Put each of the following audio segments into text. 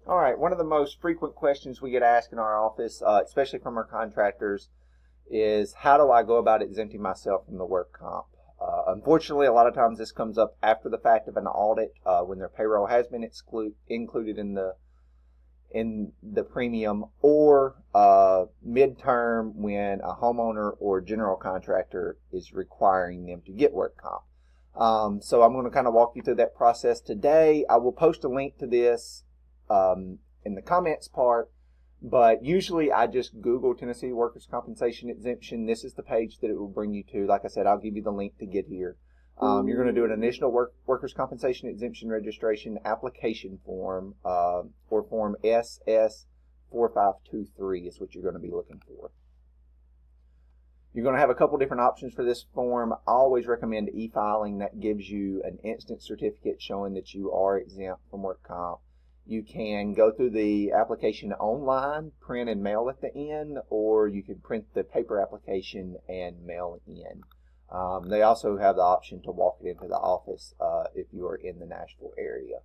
All right, one of the most frequent questions we get asked in our office, especially from our contractors, is how do I go about exempting myself from the work comp? Unfortunately, a lot of times this comes up after the fact of an audit when their payroll has been included in the premium, or midterm when a homeowner or general contractor is requiring them to get work comp. So I'm going to kind of walk you through that process today. I will post a link to this in the comments part, but usually I just Google Tennessee Workers' Compensation Exemption. This is the page that it will bring you to. Like I said, I'll give you the link to get here. You're going to do an initial Workers' Compensation Exemption Registration Application Form, or Form SS4523 is what you're going to be looking for. You're going to have a couple different options for this form. I always recommend e-filing. That gives you an instant certificate showing that you are exempt from work comp. You can go through the application online, print and mail at the end, or you can print the paper application and mail it in. They also have the option to walk it into the office if you are in the Nashville area.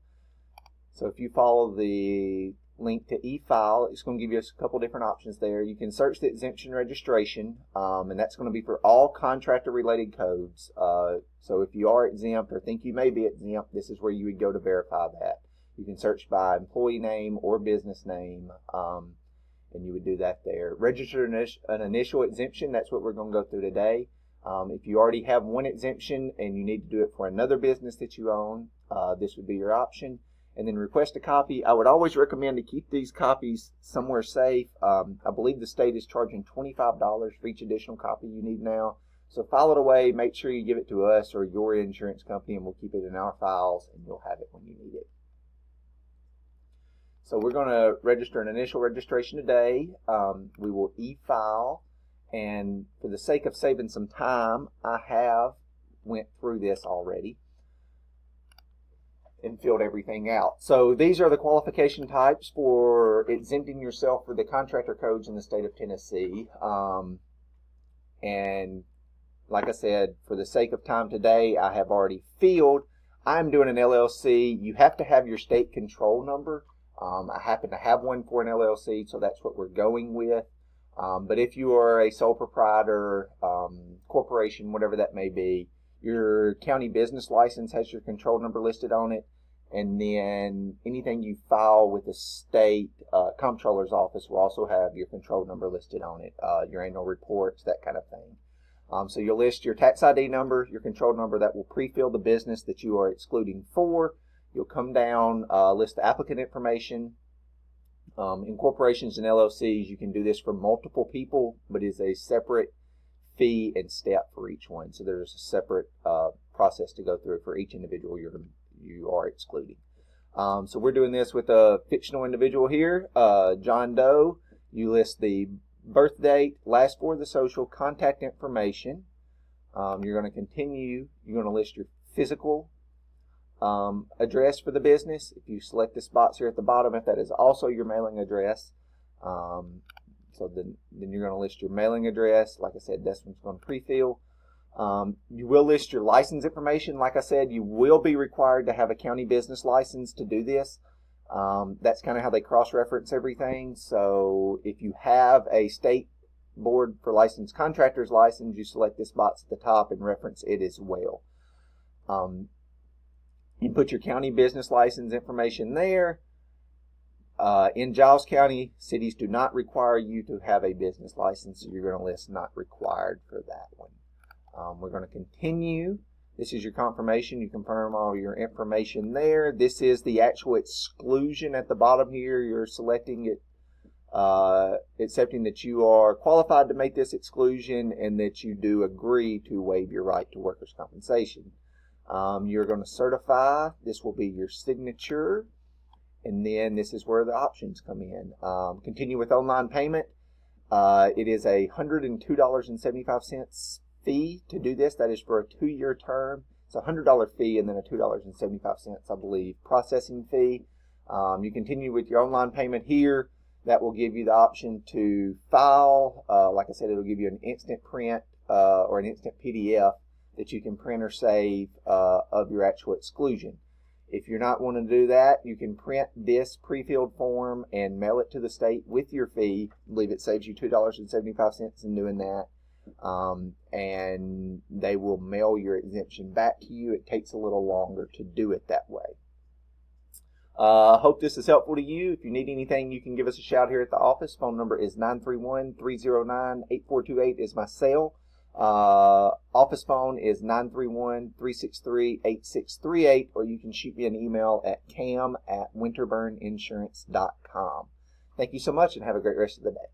So if you follow the link to e-file, it's going to give you a couple different options there. You can search the exemption registration, and that's going to be for all contractor-related codes. So if you are exempt or think you may be exempt, this is where you would go to verify that. You can search by employee name or business name, and you would do that there. Register an initial exemption. That's what we're going to go through today. If you already have one exemption and you need to do it for another business that you own, this would be your option. And then request a copy. I would always recommend to keep these copies somewhere safe. I believe the state is charging $25 for each additional copy you need now. So file it away. Make sure you give it to us or your insurance company, and we'll keep it in our files, and you'll have it when you need it. So we're going to register an initial registration today. We will e-file, and for the sake of saving some time, I have went through this already and filled everything out. So these are the qualification types for exempting yourself for the contractor codes in the state of Tennessee. And like I said, for the sake of time today, I have already filled. I'm doing an LLC. You have to have your state control number. I happen to have one for an LLC, so that's what we're going with. But if you are a sole proprietor, corporation, whatever that may be, your county business license has your control number listed on it. And then anything you file with the state comptroller's office will also have your control number listed on it, your annual reports, that kind of thing. So you'll list your tax ID number, your control number that will pre-fill the business that you are excluding for. You'll come down, list the applicant information. In corporations and LLCs, you can do this for multiple people, but it's a separate fee and step for each one. So there's a separate process to go through for each individual you are excluding. So we're doing this with a fictional individual here, John Doe. You list the birth date, last four of the social, contact information. You're going to continue. You're going to list your physical address for the business. If you select this box here at the bottom, if that is also your mailing address, so then you're going to list your mailing address. Like I said, this one's going to pre-fill. You will list your license information. Like I said, you will be required to have a county business license to do this. That's kind of how they cross-reference everything. So if you have a state board for licensed contractors license, you select this box at the top and reference it as well. You put your county business license information there. In Giles County, cities do not require you to have a business license, so you're going to list not required for that one. We're going to continue. This is your confirmation. You confirm all your information there. This is the actual exclusion at the bottom here. You're selecting it, accepting that you are qualified to make this exclusion and that you do agree to waive your right to workers' compensation. You're going to certify. This will be your signature. And then this is where the options come in. Continue with online payment. It is a $102.75 fee to do this. That is for a 2-year term. It's a $100 fee and then a $2.75, I believe, processing fee. You continue with your online payment here. That will give you the option to file. Like I said, it'll give you an instant print or an instant PDF that you can print or save of your actual exclusion. If you're not wanting to do that, you can print this pre-filled form and mail it to the state with your fee. I believe it saves you $2.75 in doing that. And they will mail your exemption back to you. It takes a little longer to do it that way. Hope this is helpful to you. If you need anything, you can give us a shout here at the office. Phone number is 931-309-8428 is my cell. Office phone is 931-363-8638, or you can shoot me an email at cam@winterburninsurance.com. Thank you so much and have a great rest of the day.